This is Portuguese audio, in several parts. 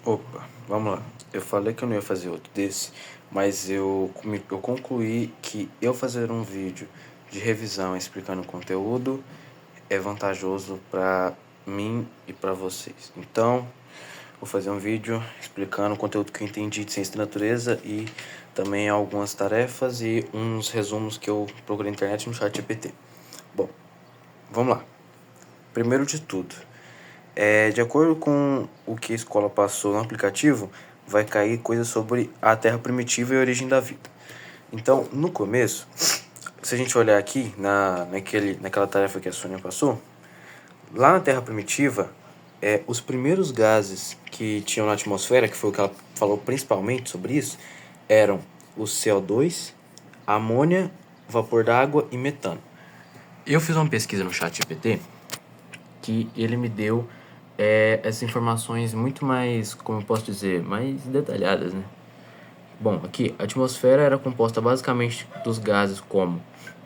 Opa, vamos lá. Eu falei que eu não ia fazer outro desse, mas eu concluí que eu fazer um vídeo de revisão explicando o conteúdo é vantajoso para mim e para vocês. Então, vou fazer um vídeo explicando o conteúdo que eu entendi de ciência da natureza e também algumas tarefas e uns resumos que eu procurei na internet no ChatGPT. Bom, vamos lá. Primeiro de tudo, de acordo com o que a escola passou no aplicativo, vai cair coisas sobre a Terra primitiva e a origem da vida. Então, no começo, se a gente olhar aqui naquela tarefa que a Sônia passou, lá na Terra primitiva, os primeiros gases que tinham na atmosfera, que foi o que ela falou principalmente sobre isso, eram o CO2, amônia, vapor d'água e metano. Eu fiz uma pesquisa no ChatGPT que ele me deu essas informações muito mais, como eu posso dizer, mais detalhadas, né? Bom, aqui, a atmosfera era composta basicamente dos gases como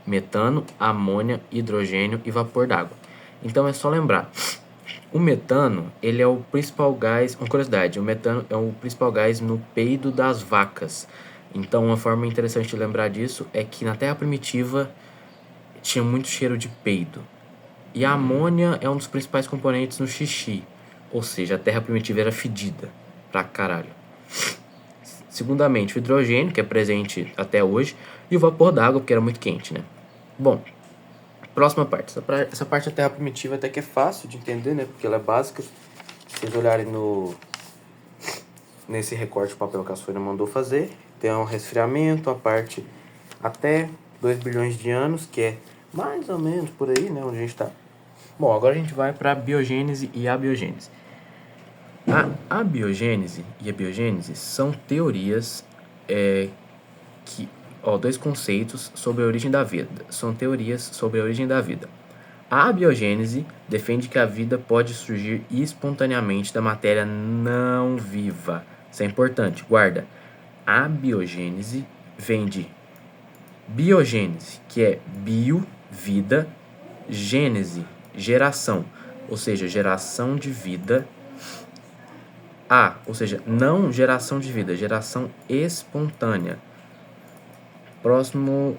metano, amônia, hidrogênio e vapor d'água. Então é só lembrar, o metano, ele é o principal gás, uma curiosidade, o metano é o principal gás no peido das vacas. Então uma forma interessante de lembrar disso é que na Terra primitiva tinha muito cheiro de peido. E a amônia é um dos principais componentes no xixi, ou seja, a Terra primitiva era fedida pra caralho. Segundamente, o hidrogênio, que é presente até hoje, e o vapor d'água, porque era muito quente, né? Bom, próxima parte. Essa parte da Terra primitiva até que é fácil de entender, né? Porque ela é básica. Se vocês olharem nesse recorte de papel que a Sônia mandou fazer, tem um resfriamento, a parte até 2 bilhões de anos, que é mais ou menos por aí, né? Onde a gente está. Bom, agora a gente vai para a biogênese e a biogênese. A biogênese e a biogênese são teorias dois conceitos sobre a origem da vida. São teorias sobre a origem da vida. A abiogênese defende que a vida pode surgir espontaneamente da matéria não viva. Isso é importante, guarda. A biogênese vem de biogênese, que é bio, vida, gênese, geração, ou seja, geração de vida. Ou seja, não geração de vida, geração espontânea. Próximo,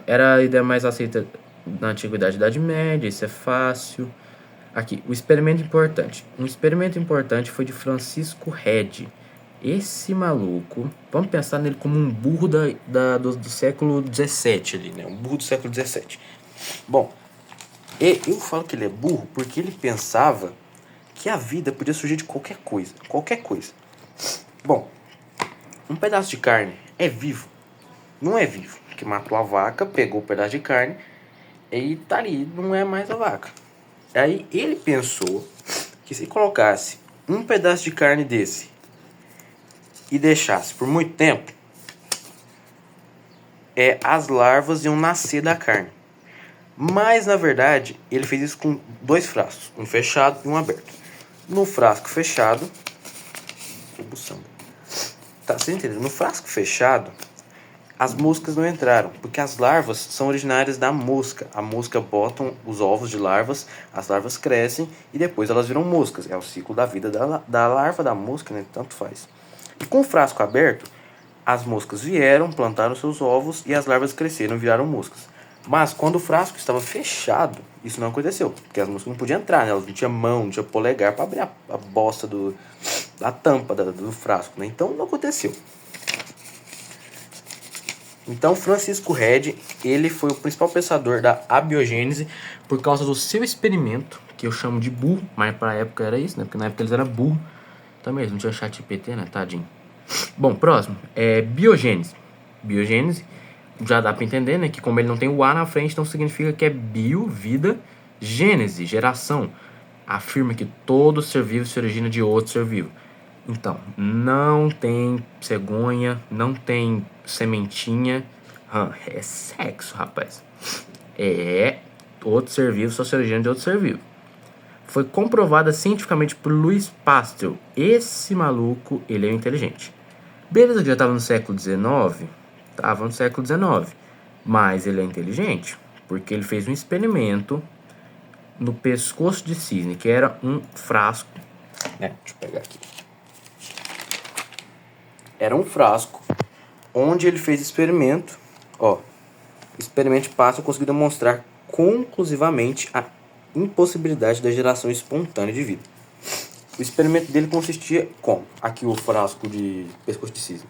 era a ideia mais aceita na Antiguidade e Idade Média, isso é fácil. Aqui, o experimento importante. Um experimento importante foi de Francisco Redi. Esse maluco, vamos pensar nele como um burro do século XVII ali, né? Um burro do século XVII. Bom, eu falo que ele é burro porque ele pensava que a vida podia surgir de qualquer coisa. Qualquer coisa. Bom, um pedaço de carne é vivo? Não é vivo, porque matou a vaca, pegou o pedaço de carne e tá ali, não é mais a vaca. Aí ele pensou que se colocasse um pedaço de carne desse e deixasse por muito tempo, as larvas iam nascer da carne. Mas na verdade ele fez isso com 2 frascos, um fechado e um aberto. No frasco fechado, você entendeu? No frasco fechado, as moscas não entraram, porque as larvas são originárias da mosca. A mosca botam os ovos de larvas, as larvas crescem e depois elas viram moscas. É o ciclo da vida da larva, da mosca, né? Tanto faz. E com o frasco aberto, as moscas vieram, plantaram seus ovos e as larvas cresceram e viraram moscas. Mas quando o frasco estava fechado, isso não aconteceu, porque as moscas não podiam entrar, né? Elas não tinham mão, não tinham polegar para abrir a bosta da tampa do frasco, né? Então não aconteceu. Então Francisco Redi, ele foi o principal pensador da abiogênese por causa do seu experimento, que eu chamo de burro, mas para a época era isso, né? Porque na época eles eram burro. Também eles não tinham ChatGPT, né? Tadinho. Bom, próximo é biogênese. Biogênese, já dá para entender, né? Que como ele não tem o A na frente, então significa que é bio, vida, gênese, geração. Afirma que todo ser vivo se origina de outro ser vivo. Então, não tem cegonha, não tem sementinha. É sexo, rapaz. Outro ser vivo só se origina de outro ser vivo. Foi comprovada cientificamente por Louis Pasteur. Esse maluco, ele é inteligente. Beleza que já estava no século XIX? Estava no século XIX. Mas ele é inteligente porque ele fez um experimento no pescoço de cisne, que era um frasco. Deixa eu pegar aqui. Era um frasco onde ele fez experimento. Ó, experimento passo conseguiu demonstrar conclusivamente a impossibilidade da geração espontânea de vida. O experimento dele consistia como? Aqui o frasco de pescoço de cisne.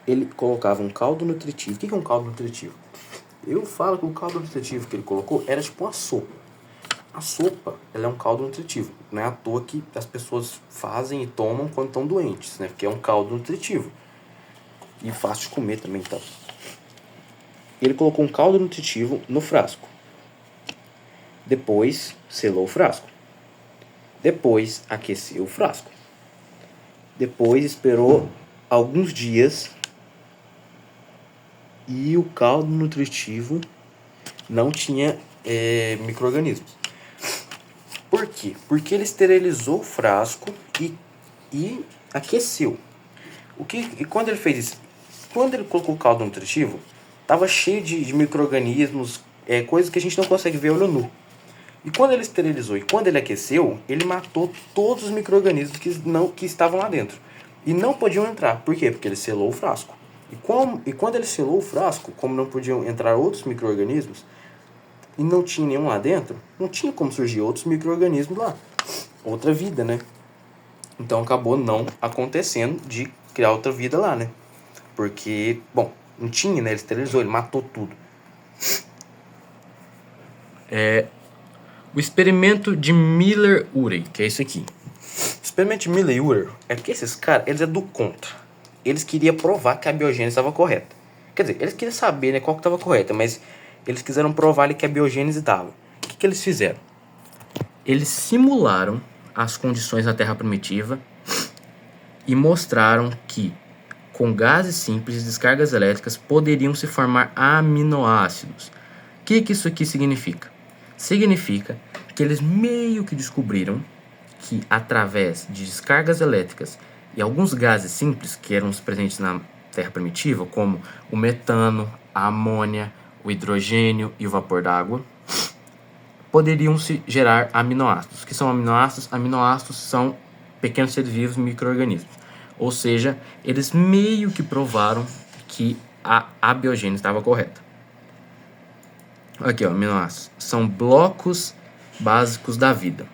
Ele colocava um caldo nutritivo. O que é um caldo nutritivo? Eu falo que o caldo nutritivo que ele colocou era tipo uma sopa. A sopa, ela é um caldo nutritivo. Não é à toa que as pessoas fazem e tomam quando estão doentes, né? Porque é um caldo nutritivo. E fácil de comer também, então. Ele colocou um caldo nutritivo no frasco. Depois, selou o frasco. Depois, aqueceu o frasco. Depois, esperou alguns dias. E o caldo nutritivo não tinha micro-organismos. Por quê? Porque ele esterilizou o frasco e aqueceu. E quando ele fez isso? Quando ele colocou o caldo nutritivo, estava cheio de micro-organismos, coisas que a gente não consegue ver olho nu. E quando ele esterilizou e quando ele aqueceu, ele matou todos os micro-organismos que estavam lá dentro. E não podiam entrar. Por quê? Porque ele selou o frasco. E quando ele selou o frasco, como não podiam entrar outros micro-organismos, e não tinha nenhum lá dentro, não tinha como surgir outros micro-organismos lá. Outra vida, né? Então acabou não acontecendo de criar outra vida lá, né? Porque, bom, não tinha, né? Ele esterilizou, ele matou tudo. O experimento de Miller-Urey, que é isso aqui. O experimento de Miller-Urey é porque esses caras, eles é do contra. Eles queriam provar que a biogênese estava correta. Quer dizer, eles queriam saber, né, qual que estava correta, mas eles quiseram provar ali que a biogênese estava. O que eles fizeram? Eles simularam as condições da Terra primitiva e mostraram que com gases simples e descargas elétricas poderiam se formar aminoácidos. O que isso aqui significa? Significa que eles meio que descobriram que através de descargas elétricas e alguns gases simples que eram presentes na Terra primitiva, como o metano, a amônia, o hidrogênio e o vapor d'água, poderiam se gerar aminoácidos. O que são aminoácidos? Aminoácidos são pequenos seres vivos, micro-organismos. Ou seja, eles meio que provaram que a abiogênese estava correta. Aqui, ó, aminoácidos. São blocos básicos da vida.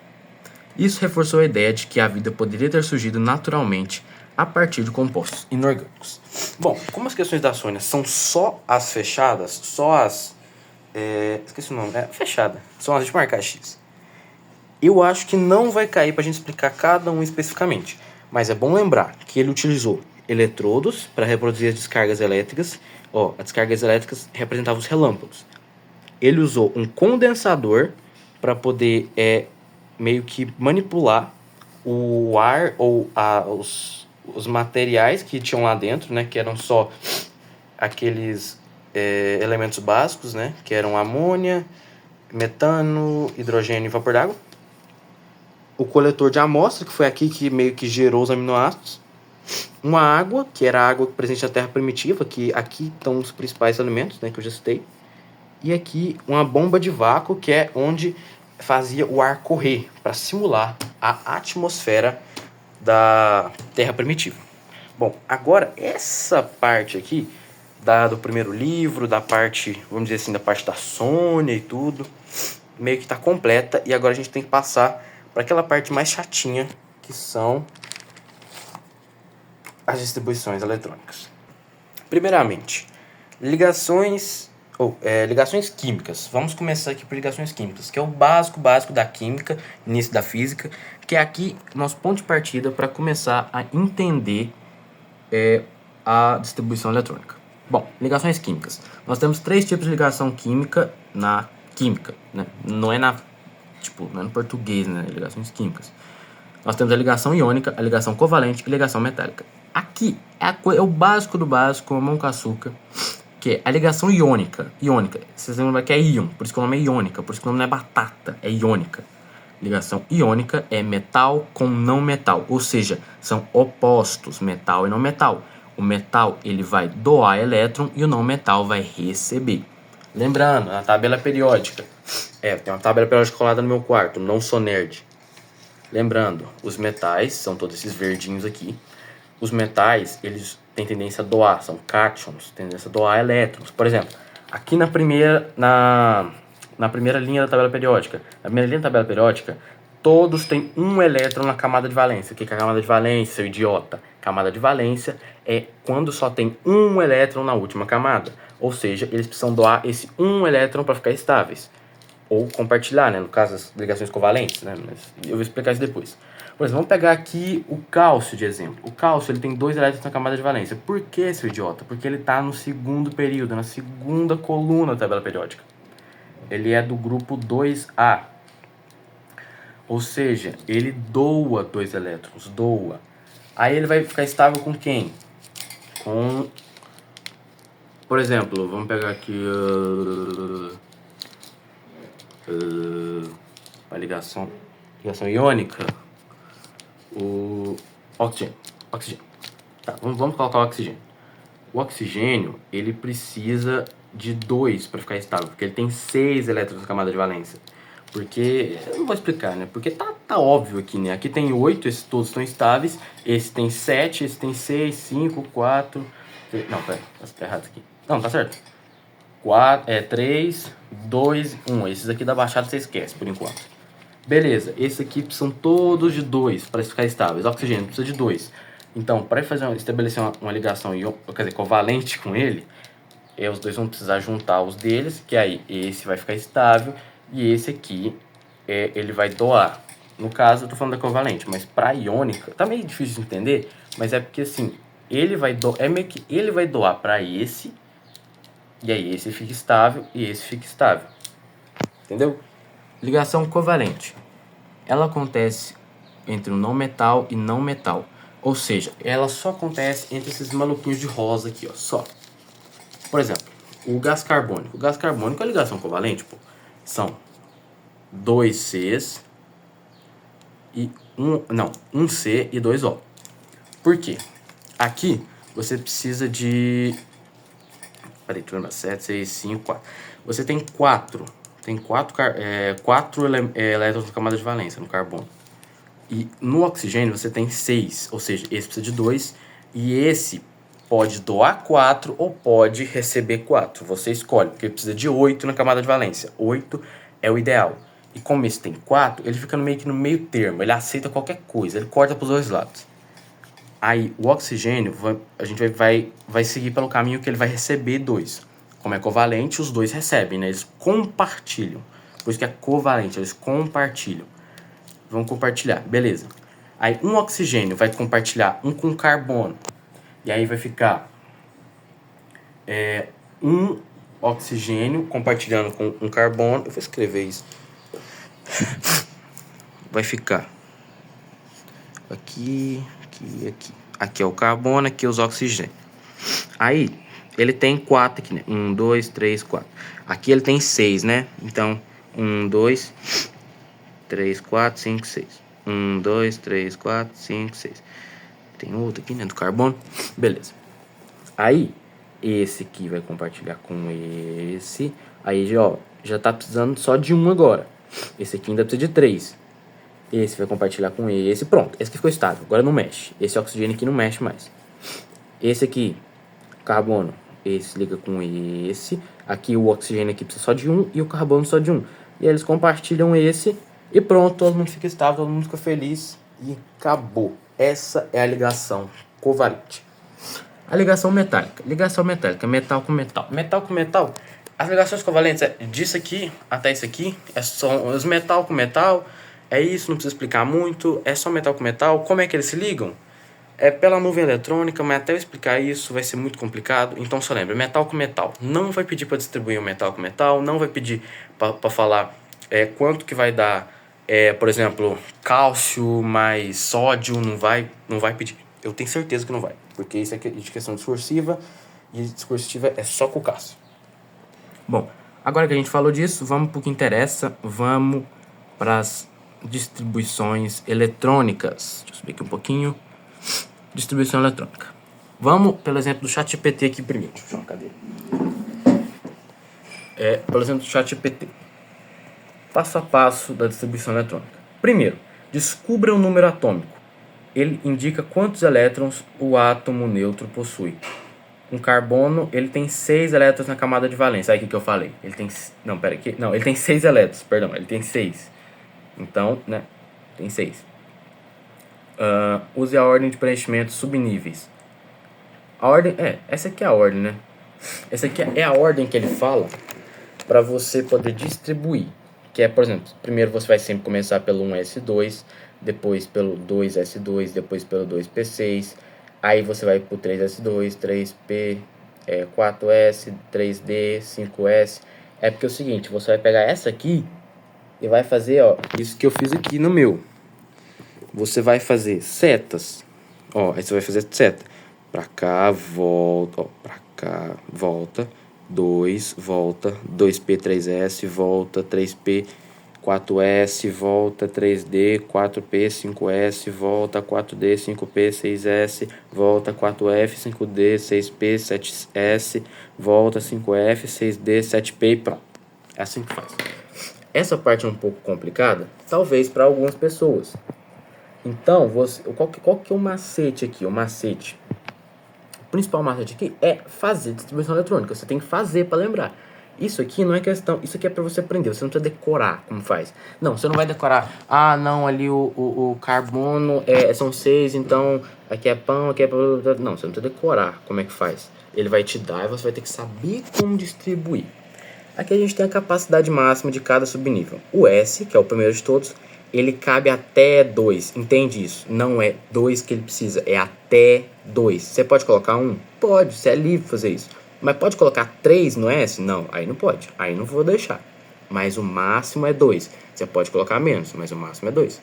Isso reforçou a ideia de que a vida poderia ter surgido naturalmente a partir de compostos inorgânicos. Bom, como as questões da Sônia são só as fechadas, só as... esqueci o nome, fechada. São as de marcar X. Eu acho que não vai cair pra gente explicar cada um especificamente. Mas é bom lembrar que ele utilizou eletrodos para reproduzir as descargas elétricas. Ó, as descargas elétricas representavam os relâmpagos. Ele usou um condensador para poder meio que manipular o ar ou os materiais que tinham lá dentro, né? Que eram só aqueles elementos básicos, né? Que eram amônia, metano, hidrogênio e vapor d'água. O coletor de amostra, que foi aqui que meio que gerou os aminoácidos. Uma água, que era a água presente na Terra primitiva, que aqui estão os principais elementos, né? Que eu já citei. E aqui uma bomba de vácuo, que é onde fazia o ar correr para simular a atmosfera da Terra primitiva. Bom, agora essa parte aqui do primeiro livro, da parte, vamos dizer assim, da parte da Sônia e tudo, meio que está completa. E agora a gente tem que passar para aquela parte mais chatinha, que são as distribuições eletrônicas. Primeiramente, ligações químicas. Vamos começar aqui por ligações químicas, que é o básico da química, início da física, que é aqui nosso ponto de partida para começar a entender a distribuição eletrônica. Bom, ligações químicas. Nós temos 3 tipos de ligação química na química, né? Não é no português, né? Ligações químicas. Nós temos a ligação iônica, a ligação covalente e a ligação metálica. Aqui é o básico do básico, mamão com açúcar, que é a ligação iônica. Vocês lembram que é íon, por isso que o nome é iônica, por isso que o nome não é batata, é iônica. Ligação iônica é metal com não metal, ou seja, são opostos, metal e não metal. O metal ele vai doar elétron e o não metal vai receber. Lembrando, a tabela periódica. Tem uma tabela periódica colada no meu quarto, não sou nerd. Lembrando, os metais, são todos esses verdinhos aqui. os metais, eles têm tendência a doar, são cátions, tendência a doar elétrons. Por exemplo, aqui na primeira linha da tabela periódica, todos têm um elétron na camada de valência. O que é a camada de valência, seu idiota? Camada de valência é quando só tem um elétron na última camada. Ou seja, eles precisam doar esse um elétron para ficar estáveis. Ou compartilhar, né? No caso das ligações covalentes, né? Mas eu vou explicar isso depois. Por exemplo, vamos pegar aqui o cálcio de exemplo. O cálcio ele tem 2 elétrons na camada de valência. Por que, seu idiota? Porque ele está no segundo período, na segunda coluna da tabela periódica. Ele é do grupo 2A. Ou seja, ele doa 2 elétrons, doa. Aí ele vai ficar estável com quem? Com, por exemplo, vamos pegar aqui a ligação iônica, o oxigênio. Tá, vamos colocar o oxigênio. O oxigênio, ele precisa de 2 para ficar estável, porque ele tem 6 elétrons na camada de valência. Porque, eu não vou explicar, né? Porque tá óbvio aqui, né? Aqui tem 8, esses todos estão estáveis. Esse tem 7, esse tem 6, 5, 4... Não, pera, tá errado aqui. Não, tá certo. 3, 2, 1. Esses aqui da baixada você esquece, por enquanto. Beleza, esses aqui são todos de 2 para ficar estáveis. O oxigênio precisa de 2. Então, para estabelecer uma ligação covalente com ele, os dois vão precisar juntar os deles, que aí esse vai ficar estável e esse aqui ele vai doar. No caso, eu tô falando da covalente, mas para iônica, tá meio difícil de entender, mas é porque assim, ele vai doar para esse, e aí esse fica estável e esse fica estável. Entendeu? Ligação covalente. Ela acontece entre um não metal e não metal. Ou seja, ela só acontece entre esses maluquinhos de rosa aqui, ó, só. Por exemplo, o gás carbônico. O gás carbônico é a ligação covalente, pô. São 2 Cs e um C e 2 O. Por quê? Aqui você precisa de... Peraí, turma, 7, 6, 5, 4. Você tem 4 elétrons na camada de valência, no carbono. E no oxigênio você tem 6, ou seja, esse precisa de 2 e esse pode doar 4 ou pode receber 4. Você escolhe, porque precisa de 8 na camada de valência. 8 é o ideal. E como esse tem 4, ele fica meio que no meio termo, ele aceita qualquer coisa, ele corta para os dois lados. Aí o oxigênio, a gente vai seguir pelo caminho que ele vai receber 2. Como é covalente, os dois recebem, né? Eles compartilham. Por isso que é covalente, eles compartilham. Vão compartilhar, beleza. Aí um oxigênio vai compartilhar um com carbono. E aí vai ficar um oxigênio compartilhando com um carbono. Eu vou escrever isso. Vai ficar aqui. Aqui é o carbono, aqui é os oxigênios. Aí ele tem 4 aqui, né? 1, 2, 3, 4. Aqui ele tem 6, né? Então 1, 2, 3, 4, 5, 6. 1, 2, 3, 4, 5, 6. Tem outro aqui, né? Do carbono. Beleza. Aí, esse aqui vai compartilhar com esse. Aí, ó, já tá precisando só de um agora. Esse aqui ainda precisa de 3. Esse vai compartilhar com esse. Pronto, esse aqui ficou estável. Agora não mexe. Esse oxigênio aqui não mexe mais. Esse aqui, carbono, esse liga com esse. Aqui o oxigênio aqui precisa só de um e o carbono só de um. E aí eles compartilham esse e pronto, todo mundo fica estável, todo mundo fica feliz e acabou. Essa é a ligação covalente. A ligação metálica. Ligação metálica, metal com metal. Metal com metal. As ligações covalentes é disso aqui até isso aqui. São os metal com metal. É isso, não precisa explicar muito. É só metal com metal. Como é que eles se ligam? É pela nuvem eletrônica, mas até eu explicar isso vai ser muito complicado. Então só lembra, metal com metal. Não vai pedir para distribuir o metal com metal. Não vai pedir para falar quanto que vai dar, por exemplo, cálcio mais sódio. Não vai pedir. Eu tenho certeza que não vai. Porque isso é de questão discursiva. E discursiva é só com o Cássio. Bom, agora que a gente falou disso, vamos para o que interessa. Vamos para as distribuições eletrônicas. Deixa eu subir aqui um pouquinho. Distribuição eletrônica. Vamos pelo exemplo do ChatGPT aqui primeiro. Deixa eu puxar uma cadeira. Pelo exemplo do ChatGPT. Passo a passo da distribuição eletrônica. Primeiro, descubra o número atômico. ele indica quantos elétrons o átomo neutro possui. Um carbono, ele tem 6 elétrons na camada de valência. Aí o que eu falei? Ele tem... Não, pera aqui. Não, ele tem 6 elétrons, perdão. Ele tem 6. Então, né? Tem 6. Use a ordem de preenchimento subníveis. A ordem... essa aqui é a ordem, né? Essa aqui é a ordem que ele fala para você poder distribuir. Que é, por exemplo, primeiro você vai sempre começar pelo 1s2, depois pelo 2s2, depois pelo 2p6, aí você vai pro 3s2, 3p, 4s, 3d, 5s. É porque é o seguinte, você vai pegar essa aqui e vai fazer, ó, isso que eu fiz aqui no meu. Você vai fazer setas, ó, aí você vai fazer seta. Pra cá, volta, ó, pra cá, volta, 2, volta, 2p, 3s, volta, 3p, 4s, volta, 3d, 4p, 5s, volta, 4d, 5p, 6s, volta, 4f, 5d, 6p, 7s, volta, 5f, 6d, 7p e pronto. É assim que faz. Essa parte é um pouco complicada, talvez para algumas pessoas. Então, qual que é o macete aqui? O macete, o principal macete aqui é fazer distribuição eletrônica. Você tem que fazer para lembrar. Isso aqui não é questão, isso aqui é para você aprender. Você não precisa decorar como faz. Não, você não vai decorar. Ah, não, ali o carbono são 6, então aqui é pão, aqui é... Não, você não precisa decorar como é que faz. Ele vai te dar e você vai ter que saber como distribuir. Aqui a gente tem a capacidade máxima de cada subnível. O S, que é o primeiro de todos, ele cabe até 2. Entende isso? Não é 2 que ele precisa, é até 2. Você pode colocar 1? Pode, você é livre de fazer isso. Mas pode colocar 3 no S? Não, aí não pode. Aí não vou deixar. Mas o máximo é 2. Você pode colocar menos, mas o máximo é 2.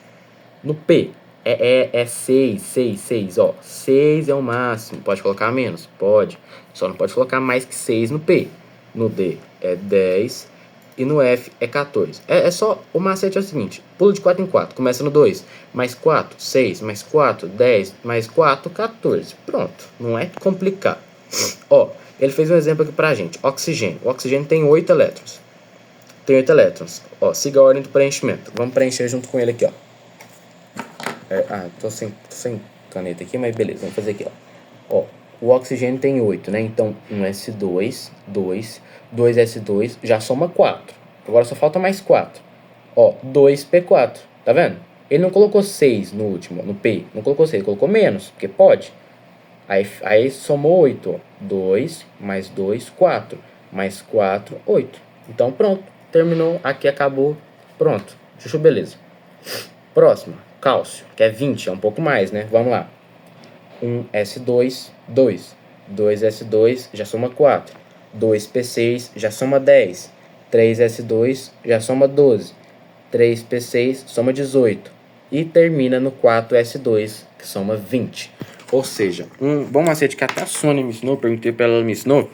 No P, é 6, 6, 6. Ó, 6 é o máximo. Pode colocar menos? Pode. Só não pode colocar mais que 6 no P. No D é 10 e no F é 14. É só, o macete é o seguinte, pula de 4 em 4, começa no 2, mais 4, 6, mais 4, 10, mais 4, 14. Pronto, não é complicado. Ó, ele fez um exemplo aqui pra gente, oxigênio. O oxigênio tem 8 elétrons. Tem 8 elétrons. Ó, siga a ordem do preenchimento. Vamos preencher junto com ele aqui, ó. Tô sem caneta aqui, mas beleza, vamos fazer aqui, ó. Ó, o oxigênio tem 8, né? Então, 1s2, 2, 2s2, já soma 4. Agora só falta mais 4. Ó, 2p4, tá vendo? Ele não colocou 6 no último, no P. Não colocou 6, colocou menos, porque pode. Aí somou 8, ó. 2, mais 2, 4. Mais 4, 8. Então, pronto. Terminou. Aqui acabou. Pronto. Chuchu, beleza. Próxima. Cálcio, que é 20. É um pouco mais, né? Vamos lá. 1s2, 2. 2s2 já soma 4. 2p6 já soma 10. 3s2 já soma 12. 3p6 soma 18. E termina no 4s2, que soma 20. Ou seja, um bom macete que até a Sônia me ensinou, perguntei para ela me ensinou.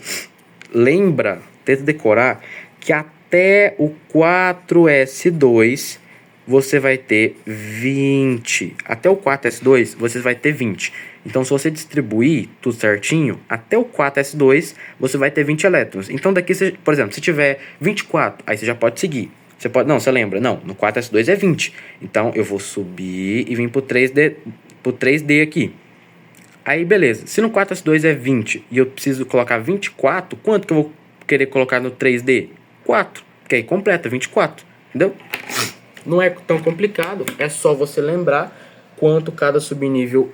Lembra, tenta decorar, que até o 4s2 você vai ter 20. Até o 4s2 você vai ter 20. Então, se você distribuir tudo certinho, até o 4s2 você vai ter 20 elétrons. Então, daqui, por exemplo, se tiver 24, aí você já pode seguir. Você pode, não, você lembra? Não, no 4s2 é 20. Então, eu vou subir e vir pro 3D aqui. Aí, beleza. Se no 4s2 é 20 e eu preciso colocar 24, quanto que eu vou querer colocar no 3D? 4. Porque aí completa 24. Entendeu? Não é tão complicado. É só você lembrar quanto cada subnível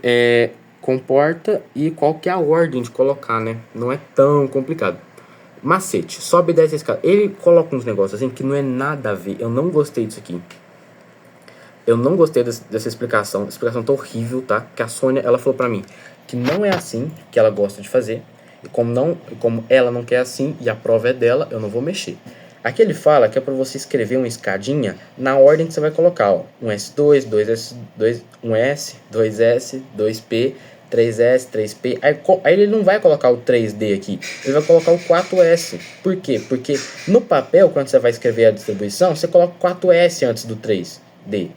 comporta e qual que é a ordem de colocar, né? Não é tão complicado. Macete. Sobe 10 escada. Ele coloca uns negócios assim que não é nada a ver. Eu não gostei disso aqui. Eu não gostei dessa explicação. A explicação tá horrível, tá? Que a Sônia, ela falou pra mim que não é assim que ela gosta de fazer. E como ela não quer assim e a prova é dela, eu não vou mexer. Aqui ele fala que é para você escrever uma escadinha na ordem que você vai colocar, ó. 1S2, 2S2, 1S, 2S, 2P, 3S, 3P. Aí ele não vai colocar o 3D aqui, ele vai colocar o 4S. Por quê? Porque no papel, quando você vai escrever a distribuição, você coloca 4S antes do 3D.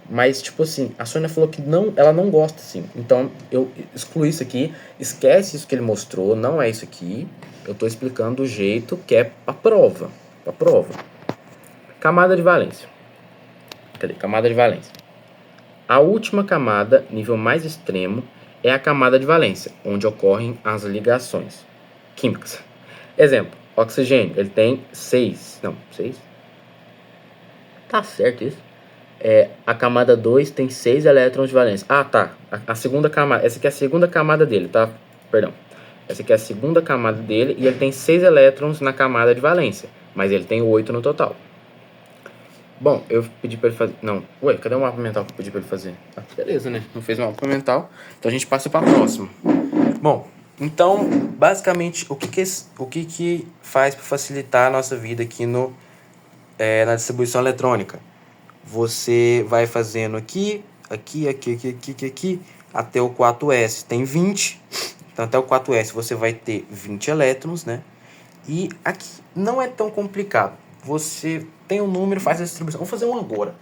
Mas, tipo assim, a Sônia falou que ela não gosta, assim. Então, eu excluí isso aqui. Esquece isso que ele mostrou. Não é isso aqui. Eu tô explicando do jeito que é pra prova. Pra prova. Camada de valência. Cadê? Camada de valência. A última camada, nível mais extremo, é a camada de valência, onde ocorrem as ligações químicas. Exemplo, oxigênio, ele tem 6. Não, 6? Tá certo isso? A camada 2 tem 6 elétrons de valência. Ah, tá. A segunda camada. Essa aqui é a segunda camada dele, tá? Perdão. Essa aqui é a segunda camada dele e ele tem 6 elétrons na camada de valência. Mas ele tem 8 no total. Bom, eu pedi pra ele fazer... Não. Ué, cadê o mapa mental que eu pedi pra ele fazer? Ah, beleza, né? Não fez o mapa mental. Então a gente passa pra próxima. Bom, então, basicamente, o que faz para facilitar a nossa vida aqui na distribuição eletrônica? Você vai fazendo aqui, até o 4s tem 20. Então, até o 4s você vai ter 20 elétrons, né? E aqui não é tão complicado. Você tem um número, faz a distribuição. Vamos fazer um agora.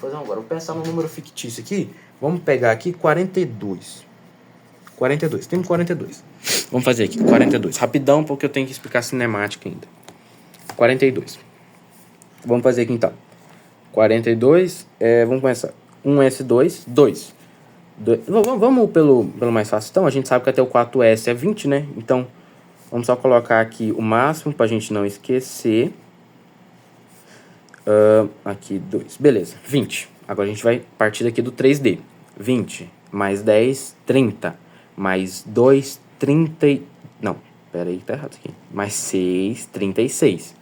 Vou pensar num número fictício aqui. Vamos pegar aqui 42. 42. Temos 42. Vamos fazer aqui 42. Rapidão, porque eu tenho que explicar cinemática ainda. 42. Vamos fazer aqui então. 42. Vamos começar. 1s2, 2. Vamos pelo mais fácil. Então, a gente sabe que até o 4s é 20, né? Então, vamos só colocar aqui o máximo pra gente não esquecer. Aqui, 2. Beleza, 20. Agora a gente vai partir daqui do 3D. 20 mais 10, 30. Mais 2, 30. Não, pera aí, tá errado aqui. Mais 6, 36.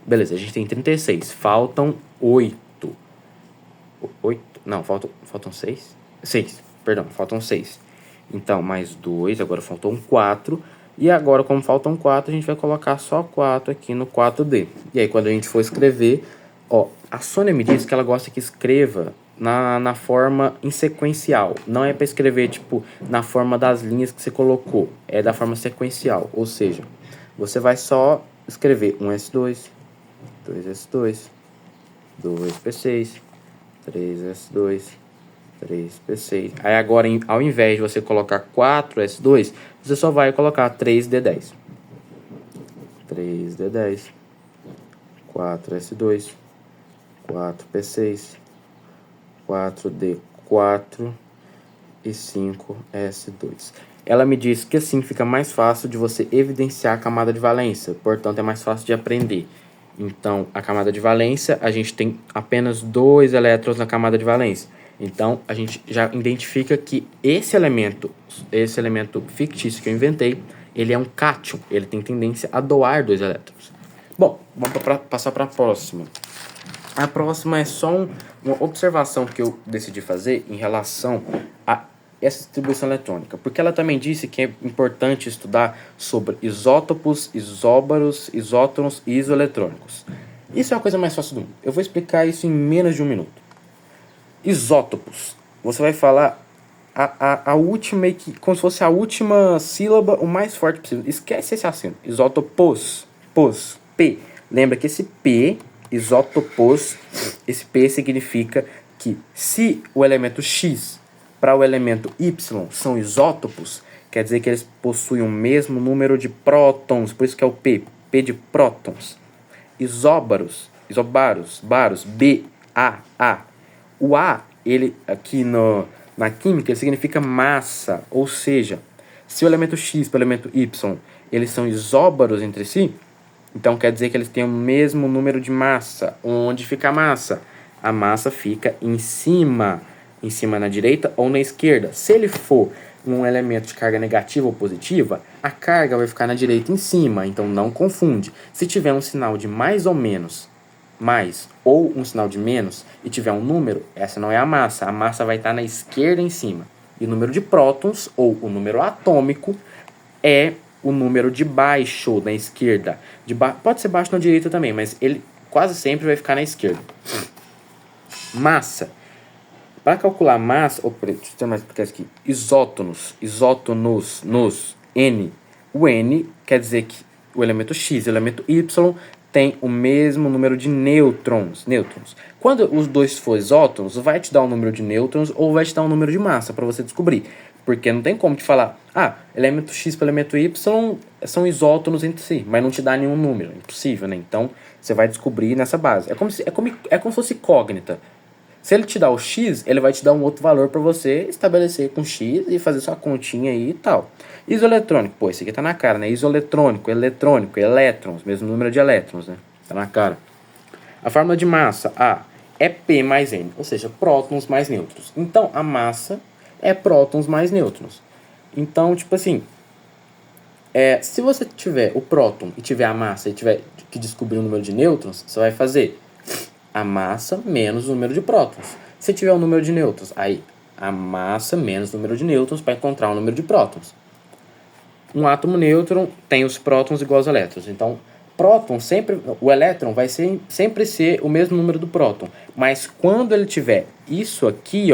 Beleza, a gente tem 36. Faltam 8. 8? Não, faltam 6? 6, perdão, faltam 6. Então, mais 2, agora faltam 4. E agora, como faltam 4, a gente vai colocar só 4 aqui no 4D. E aí, quando a gente for escrever, ó, a Sônia me disse que ela gosta que escreva na forma em sequencial. Não é para escrever, tipo, na forma das linhas que você colocou. É da forma sequencial. Ou seja, você vai só escrever 1s2, 2s2, 2p6, 3s2, 3p6. Aí agora, ao invés de você colocar 4s2, você só vai colocar 3d10. 3d10, 4s2, 4p6, 4d4 e 5s2. Ela me disse que assim fica mais fácil de você evidenciar a camada de valência, portanto é mais fácil de aprender. Então, a camada de valência, a gente tem apenas 2 elétrons na camada de valência. Então, a gente já identifica que esse elemento fictício que eu inventei, ele é um cátion, ele tem tendência a doar 2 elétrons. Bom, vamos passar para a próxima. A próxima é só uma observação que eu decidi fazer em relação a essa distribuição eletrônica, porque ela também disse que é importante estudar sobre isótopos, isóbaros, isótons e isoeletrônicos. Isso é a coisa mais fácil do mundo. Eu vou explicar isso em menos de um minuto. Isótopos. Você vai falar a última, como se fosse a última sílaba, o mais forte possível. Esquece esse acento. Isótopos. P. Lembra que esse P, isótopos, esse P significa que se o elemento X para o elemento Y são isótopos, quer dizer que eles possuem o mesmo número de prótons, por isso que é o P de prótons. Isóbaros, baros, B, A. O A, ele aqui na química, ele significa massa, ou seja, se o elemento X para o elemento Y, eles são isóbaros entre si, então quer dizer que eles têm o mesmo número de massa. Onde fica a massa? A massa fica em cima na direita ou na esquerda. Se ele for um elemento de carga negativa ou positiva, a carga vai ficar na direita em cima, então não confunde. Se tiver um sinal de mais ou menos, mais ou um sinal de menos e tiver um número, essa não é a massa vai estar na esquerda em cima. E o número de prótons ou o número atômico é o número de baixo na esquerda. Pode ser baixo na direita também, mas ele quase sempre vai ficar na esquerda. Massa. Para calcular massa, deixa eu ter mais explicar aqui. Isótonos, N. O N quer dizer que o elemento X e o elemento Y tem o mesmo número de nêutrons. Quando os dois for isótonos, vai te dar um número de nêutrons ou vai te dar um número de massa para você descobrir. Porque não tem como te falar, elemento X para elemento Y são isótonos entre si, mas não te dá nenhum número. Impossível, né? Então, você vai descobrir nessa base. É como se fosse incógnita. Se ele te dá o X, ele vai te dar um outro valor para você estabelecer com X e fazer sua continha aí e tal. Isoeletrônico, pô, esse aqui tá na cara, né? Isoeletrônico, eletrônico, elétrons, mesmo número de elétrons, né? Tá na cara. A fórmula de massa, A, é P mais N, ou seja, prótons mais nêutrons. Então, a massa é prótons mais nêutrons. Então, tipo assim, se você tiver o próton e tiver a massa e tiver que descobrir o número de nêutrons, você vai fazer a massa menos o número de prótons. Se tiver o número de nêutrons, aí a massa menos o número de nêutrons para encontrar o número de prótons. Um átomo nêutron tem os prótons iguais aos elétrons. Então, próton sempre, o elétron vai sempre ser o mesmo número do próton. Mas quando ele tiver isso aqui,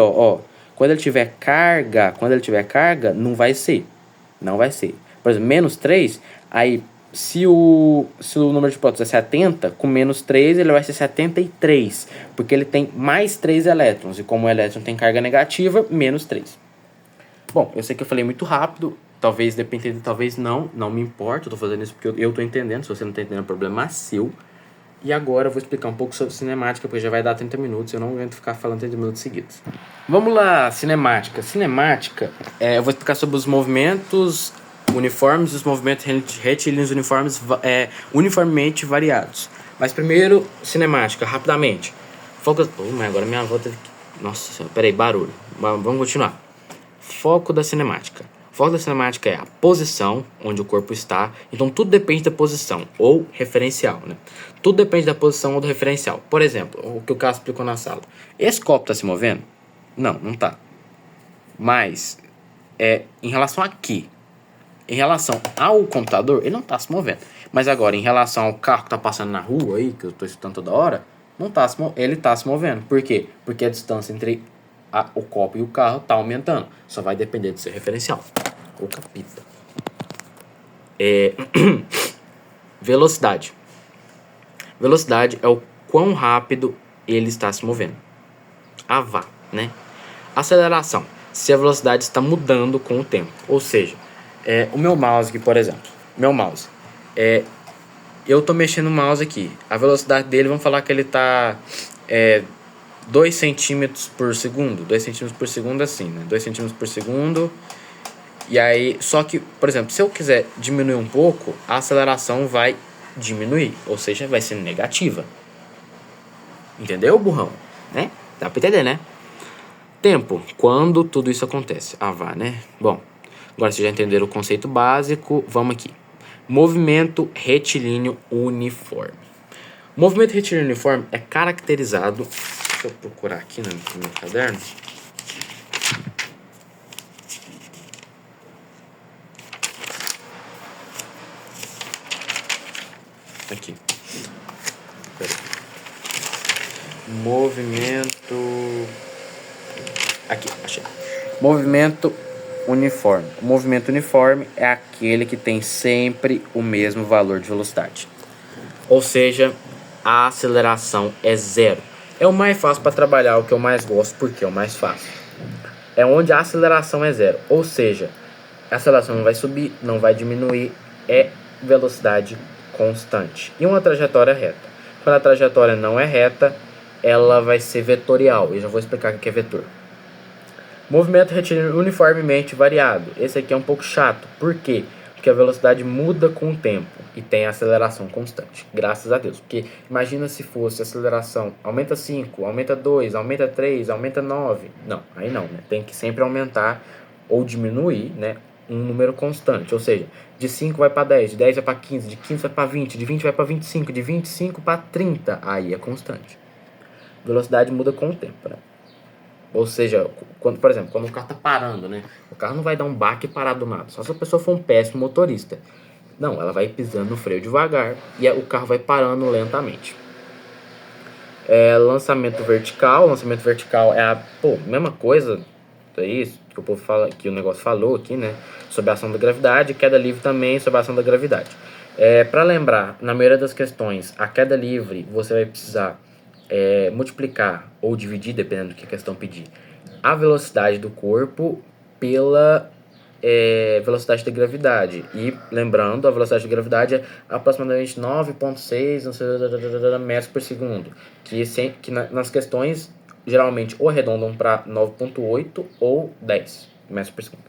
quando ele tiver carga, não vai ser. Não vai ser. Por exemplo, menos 3, aí se o número de prótons é 70, com menos 3 ele vai ser 73, porque ele tem mais 3 elétrons, e como o elétron tem carga negativa, menos 3. Bom, eu sei que eu falei muito rápido, talvez dê pra entender, talvez não me importa, eu tô fazendo isso porque eu tô entendendo, se você não tá entendendo, é problema seu. E agora eu vou explicar um pouco sobre cinemática, porque já vai dar 30 minutos, eu não aguento ficar falando 30 minutos seguidos. Vamos lá, cinemática. Cinemática, eu vou explicar sobre os movimentos uniformes e os movimentos retilíneos uniformes uniformemente variados. Mas primeiro, cinemática, rapidamente. Foco... mas agora minha avó teve que... Nossa senhora, peraí, barulho. Vamos continuar. Foco da cinemática. Foco da cinemática é a posição onde o corpo está. Então tudo depende da posição ou referencial, né? Tudo depende da posição ou do referencial. Por exemplo, o que o Cássio explicou na sala. Esse copo está se movendo? Não tá. Mas, em relação a quê? Em relação ao computador, ele não está se movendo. Mas agora, em relação ao carro que está passando na rua aí, que eu estou escutando toda hora, ele está se movendo. Por quê? Porque a distância entre o copo e o carro está aumentando. Só vai depender do seu referencial. Ou capita. Velocidade. Velocidade é o quão rápido ele está se movendo. A vá, né? Aceleração. Se a velocidade está mudando com o tempo. Ou seja, o meu mouse aqui, por exemplo. Eu tô mexendo o mouse aqui. A velocidade dele, vamos falar que ele tá 2 centímetros por segundo. 2 centímetros por segundo assim, né? 2 centímetros por segundo. E aí, só que, por exemplo, se eu quiser diminuir um pouco, a aceleração vai diminuir. Ou seja, vai ser negativa. Entendeu, burrão? Né? Dá pra entender, né? Tempo. Quando tudo isso acontece. Vá, né? Bom, agora vocês já entenderam o conceito básico. Vamos aqui. Movimento retilíneo uniforme. O movimento retilíneo uniforme é caracterizado... Deixa eu procurar aqui no meu caderno. Aqui. Pera aí. Movimento... Aqui, achei. Movimento uniforme. O movimento uniforme é aquele que tem sempre o mesmo valor de velocidade. Ou seja, a aceleração é zero. É o mais fácil para trabalhar, o que eu mais gosto, porque é o mais fácil. É onde a aceleração é zero. Ou seja, a aceleração não vai subir, não vai diminuir, é velocidade constante. E uma trajetória reta. Quando a trajetória não é reta, ela vai ser vetorial. Eu já vou explicar o que é vetor. Movimento retilíneo uniformemente variado. Esse aqui é um pouco chato. Por quê? Porque a velocidade muda com o tempo e tem aceleração constante. Graças a Deus. Porque imagina se fosse aceleração aumenta 5, aumenta 2, aumenta 3, aumenta 9. Não, aí não, né? Tem que sempre aumentar ou diminuir, né? Um número constante. Ou seja, de 5 vai para 10, de 10 vai para 15, de 15 vai para 20, de 20 vai para 25, de 25 para 30. Aí é constante. Velocidade muda com o tempo, né? Ou seja, por exemplo, quando o carro tá parando, né? O carro não vai dar um baque e parar do nada. Só se a pessoa for um péssimo motorista. Não, ela vai pisando no freio devagar e o carro vai parando lentamente. Lançamento vertical. Lançamento vertical é a mesma coisa. É isso que o povo fala, que o negócio falou aqui, né? Sobre a ação da gravidade. Queda livre também sobre a ação da gravidade. Para lembrar, na maioria das questões, a queda livre você vai precisar multiplicar ou dividir, dependendo do que a questão pedir, a velocidade do corpo pela velocidade da gravidade. E lembrando, a velocidade da gravidade é aproximadamente 9,6 metros por segundo. Que nas questões geralmente ou arredondam para 9,8 ou 10 metros por segundo.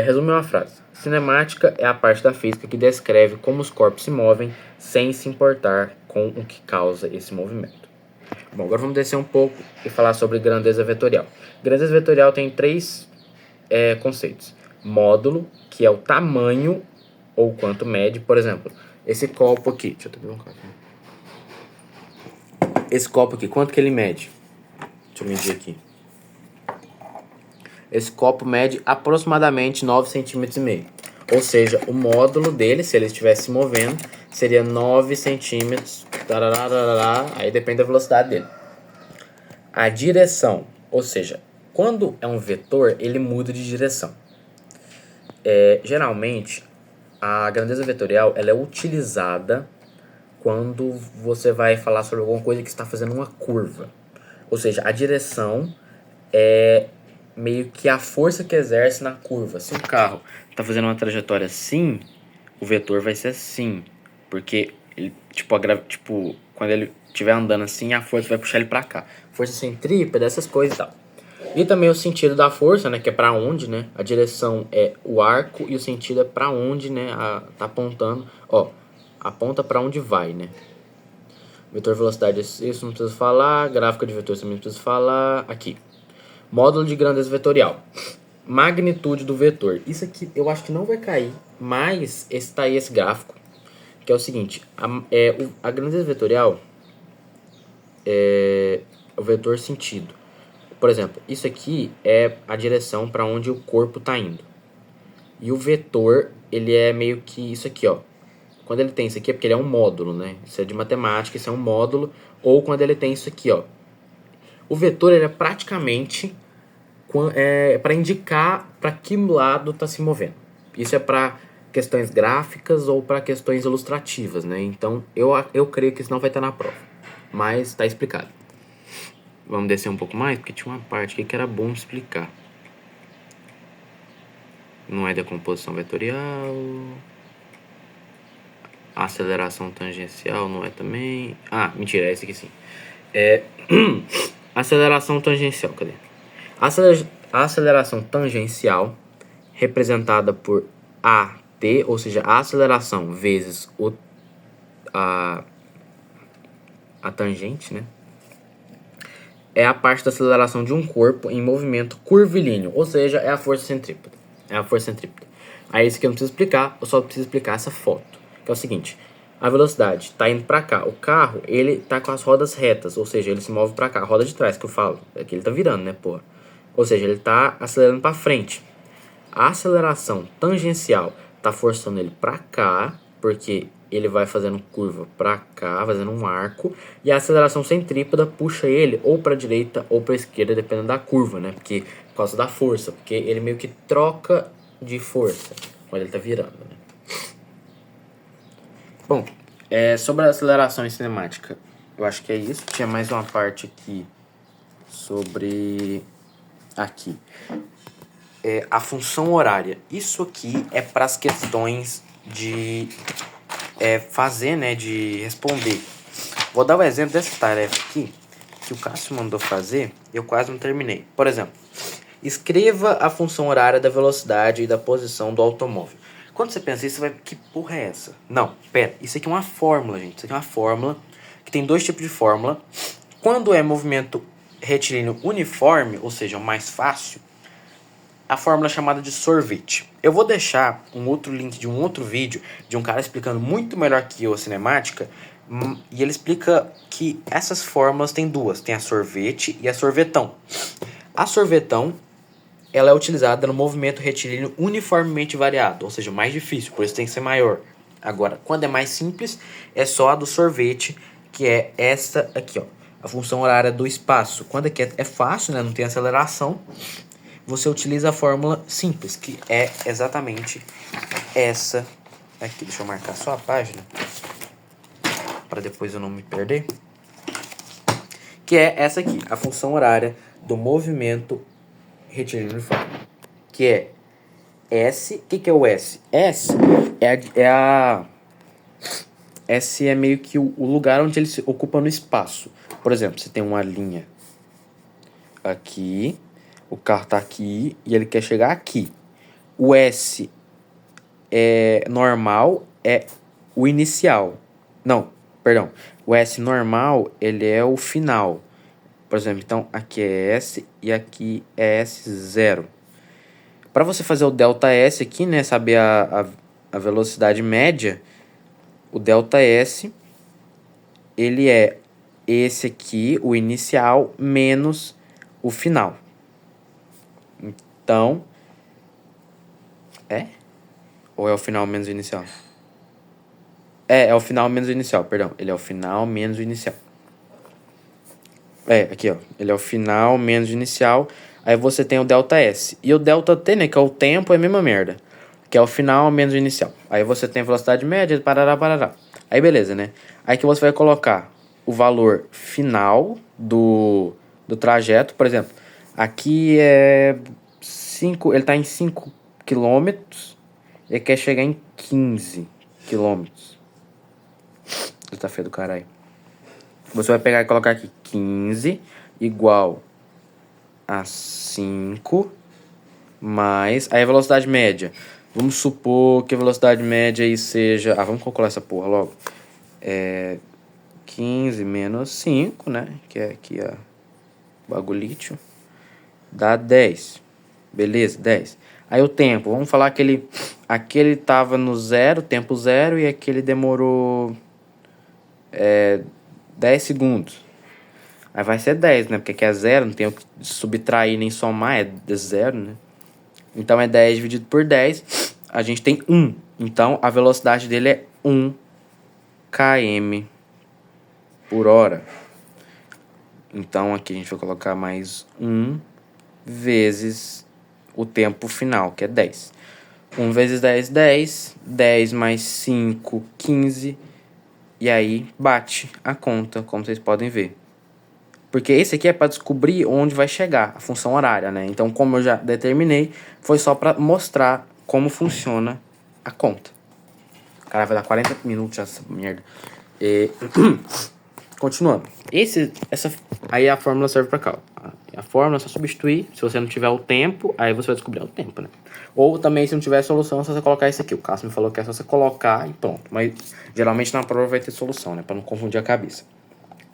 Resume uma frase. Cinemática é a parte da física que descreve como os corpos se movem sem se importar com o que causa esse movimento. Bom, agora vamos descer um pouco e falar sobre grandeza vetorial. Grandeza vetorial tem 3 conceitos. Módulo, que é o tamanho ou quanto mede. Por exemplo, esse copo aqui. Deixa eu beber um copo. Esse copo aqui, quanto que ele mede? Deixa eu medir aqui. Esse copo mede aproximadamente 9,5 cm. Ou seja, o módulo dele, se ele estivesse se movendo, seria 9 centímetros. Aí depende da velocidade dele. A direção, ou seja, quando é um vetor, ele muda de direção. Geralmente, a grandeza vetorial ela é utilizada quando você vai falar sobre alguma coisa que está fazendo uma curva. Ou seja, a direção é meio que a força que exerce na curva. Se o carro está fazendo uma trajetória assim, o vetor vai ser assim. Porque, ele, quando ele estiver andando assim, a força vai puxar ele para cá. Força centrípeta, essas coisas e tal. E também o sentido da força, né, que é para onde, né? A direção é o arco e o sentido é para onde, né? Tá apontando, ó, aponta para onde vai, né? Vetor velocidade, isso não precisa falar. Gráfica de vetor também não precisa falar. Aqui. Módulo de grandeza vetorial. Magnitude do vetor. Isso aqui eu acho que não vai cair, mas está aí esse gráfico, que é o seguinte. A grandeza vetorial é o vetor sentido. Por exemplo, isso aqui é a direção para onde o corpo está indo. E o vetor, ele é meio que isso aqui, ó. Quando ele tem isso aqui é porque ele é um módulo, né? Isso é de matemática, isso é um módulo. Ou quando ele tem isso aqui, ó. O vetor, ele é praticamente para indicar para que lado está se movendo. Isso é para questões gráficas ou para questões ilustrativas, né? Então, eu creio que isso não vai estar na prova. Mas está explicado. Vamos descer um pouco mais, porque tinha uma parte aqui que era bom explicar. Não é decomposição vetorial. Aceleração tangencial não é também. Ah, mentira, é esse aqui sim. Aceleração tangencial, cadê? A aceleração tangencial, representada por AT, ou seja, a aceleração vezes a tangente, né? É a parte da aceleração de um corpo em movimento curvilíneo, ou seja, é a força centrípeta. Aí isso aqui eu não preciso explicar, eu só preciso explicar essa foto, que é o seguinte: a velocidade está indo para cá, o carro ele tá com as rodas retas, ou seja, ele se move para cá, a roda de trás que eu falo, é que ele tá virando, né, porra? Ou seja, ele tá acelerando para frente. A aceleração tangencial tá forçando ele para cá, porque ele vai fazendo curva para cá, fazendo um arco, e a aceleração centrípeta puxa ele ou para a direita ou para a esquerda, dependendo da curva, né? Porque por causa da força, porque ele meio que troca de força quando ele tá virando, né? Bom, sobre a aceleração em cinemática, eu acho que é isso. Tinha mais uma parte aqui sobre aqui. A função horária. Isso aqui é para as questões de fazer, né, de responder. Vou dar o exemplo dessa tarefa aqui, que o Cássio mandou fazer, eu quase não terminei. Por exemplo, escreva a função horária da velocidade e da posição do automóvel. Quando você pensa isso, você vai, que porra é essa? Não, pera, isso aqui é uma fórmula, gente. Isso aqui é uma fórmula, que tem 2 tipos de fórmula. Quando é movimento retilíneo uniforme, ou seja, o mais fácil, a fórmula é chamada de sorvete. Eu vou deixar um outro link de um outro vídeo de um cara explicando muito melhor que eu a cinemática, e ele explica que essas fórmulas tem 2, tem a sorvete e a sorvetão. A sorvetão, ela é utilizada no movimento retilíneo uniformemente variado, ou seja, mais difícil, por isso tem que ser maior. Agora, quando é mais simples, é só a do sorvete, que é essa aqui, ó, a função horária do espaço. Quando aqui é fácil, né, não tem aceleração, você utiliza a fórmula simples, que é exatamente essa aqui. Deixa eu marcar só a página, para depois eu não me perder. Que é essa aqui, a função horária do movimento retilíneo uniforme. Que é S. O que é o S? S S é meio que o lugar onde ele se ocupa no espaço. Por exemplo, você tem uma linha aqui, o carro tá aqui e ele quer chegar aqui. O S normal é o inicial. Não, perdão. O S normal, ele é o final. Por exemplo, então aqui é S e aqui é S0. Para você fazer o delta S aqui, né, saber a velocidade média, o delta S, ele é esse aqui, o inicial, menos o final. Então, ou é o final menos o inicial? É o final menos o inicial, perdão. Ele é o final menos o inicial. Aqui, ó. Ele é o final menos o inicial. Aí você tem o delta S. E o delta T, né, que é o tempo, é a mesma merda. Que é o final menos o inicial. Aí você tem a velocidade média, parará. Aí beleza, né? Aí que você vai colocar o valor final do trajeto. Por exemplo, aqui é 5, ele tá em 5 quilômetros. Ele quer chegar em 15 quilômetros. Ele tá feio do caralho. Você vai pegar e colocar aqui 15 igual a 5 mais... Aí a velocidade média. Vamos supor que a velocidade média aí seja... vamos calcular essa porra logo. 15 menos 5, né? Que é aqui o bagulhito. Dá 10. Beleza, 10. Aí o tempo. Vamos falar que aquele tava no 0, tempo 0, e aquele demorou 10 segundos. Aí vai ser 10, né? Porque aqui é 0, não tem o que subtrair nem somar, é 0, né? Então é 10 dividido por 10, a gente tem 1. Então a velocidade dele é 1 km por hora. Então aqui a gente vai colocar mais 1 vezes o tempo final, que é 10. 1 vezes 10, 10. 10 mais 5, 15. E aí bate a conta, como vocês podem ver. Porque esse aqui é para descobrir onde vai chegar a função horária, né? Então, como eu já determinei, foi só para mostrar como funciona a conta. Cara, vai dar 40 minutos essa merda. Continuando. Aí a fórmula serve para cá. A fórmula é só substituir. Se você não tiver o tempo, aí você vai descobrir o tempo, né? Ou também, se não tiver solução, é só você colocar isso aqui. O Cássio me falou que é só você colocar e pronto. Mas geralmente na prova vai ter solução, né? Para não confundir a cabeça.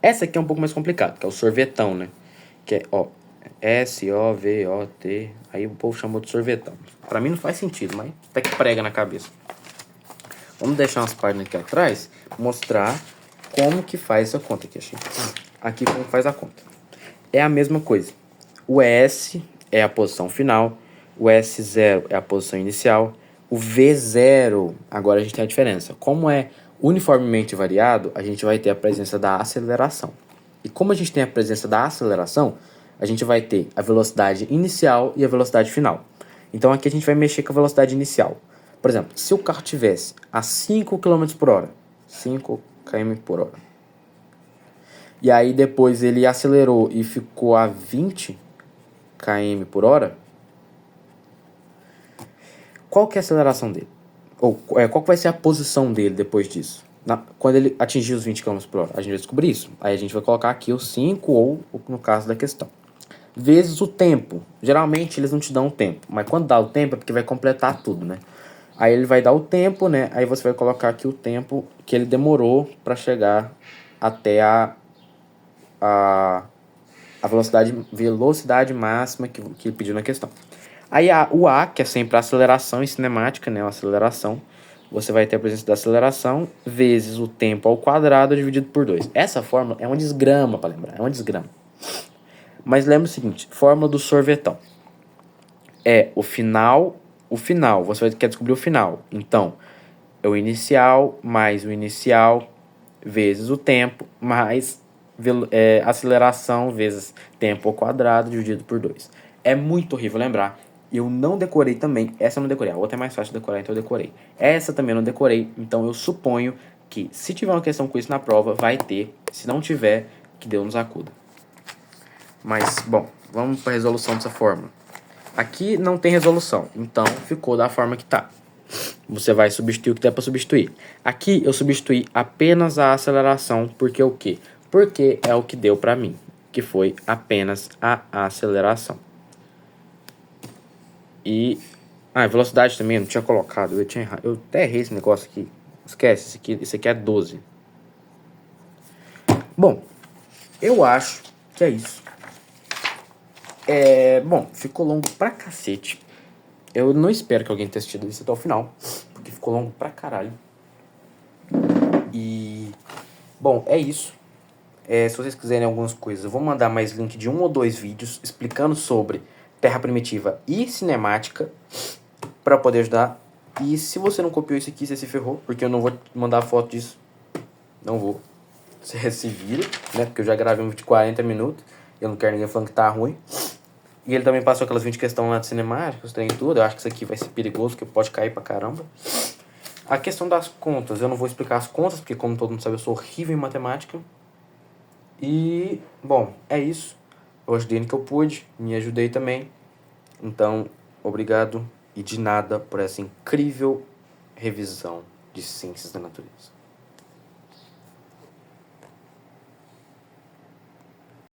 Essa aqui é um pouco mais complicado, que é o sorvetão, né? Que é, ó, S-O-V-O-T. Aí o povo chamou de sorvetão. Pra mim não faz sentido, mas até que prega na cabeça. Vamos deixar umas páginas aqui atrás, mostrar como que faz essa conta aqui, achei. Aqui como faz a conta. É a mesma coisa. O S é a posição final, o S0 é a posição inicial, o V0, agora a gente tem a diferença. Como é uniformemente variado, a gente vai ter a presença da aceleração. E como a gente tem a presença da aceleração, a gente vai ter a velocidade inicial e a velocidade final. Então aqui a gente vai mexer com a velocidade inicial. Por exemplo, se o carro tivesse a 5 km por hora, 5 km por hora, e aí depois ele acelerou e ficou a 20 km por hora, qual que é a aceleração dele? Ou qual que vai ser a posição dele depois disso? Quando ele atingir os 20 km por hora, a gente vai descobrir isso. Aí a gente vai colocar aqui os 5 ou no caso da questão. Vezes o tempo. Geralmente eles não te dão o tempo, mas quando dá o tempo é porque vai completar tudo, né? Aí ele vai dar o tempo, né? Aí você vai colocar aqui o tempo que ele demorou para chegar até a velocidade máxima que ele pediu na questão. Aí o A, que é sempre a aceleração em cinemática, né? A aceleração. Você vai ter a presença da aceleração vezes o tempo ao quadrado dividido por 2. Essa fórmula é uma desgrama para lembrar. É uma desgrama. Mas lembra o seguinte. Fórmula do sorvetão. É o final. O final. Você quer descobrir o final. Então, é o inicial mais o inicial vezes o tempo mais aceleração vezes tempo ao quadrado dividido por 2. É muito horrível lembrar. Eu não decorei também. Essa eu não decorei. A outra é mais fácil de decorar, então eu decorei. Essa também eu não decorei. Então eu suponho que se tiver uma questão com isso na prova, vai ter. Se não tiver, que Deus nos acuda. Mas, bom, vamos para a resolução dessa fórmula. Aqui não tem resolução. Então ficou da forma que tá. Você vai substituir o que der para substituir. Aqui eu substituí apenas a aceleração. Porque o quê? porque é o que deu para mim, que foi apenas a aceleração. E velocidade também eu não tinha colocado, eu tinha errado. Eu até errei esse negócio aqui. Esquece, esse aqui é 12. Bom, eu acho que é isso. Bom, ficou longo pra cacete. Eu não espero que alguém tenha assistido isso até o final, porque ficou longo pra caralho. E bom, é isso. Se vocês quiserem algumas coisas, eu vou mandar mais link de 1 ou 2 vídeos explicando sobre Terra Primitiva e cinemática para poder ajudar. E se você não copiou isso aqui, você se ferrou, porque eu não vou mandar foto disso. Não vou. Você se vira, né? Porque eu já gravei um vídeo de 40 minutos. Eu não quero ninguém falando que tá ruim. E ele também passou aquelas 20 questões lá de cinemática, os trem e tudo. Eu acho que isso aqui vai ser perigoso, porque pode cair pra caramba. A questão das contas, eu não vou explicar as contas, porque como todo mundo sabe, eu sou horrível em matemática. E, bom, é isso. Eu ajudei no que eu pude, me ajudei também. Então, obrigado e de nada por essa incrível revisão de ciências da natureza.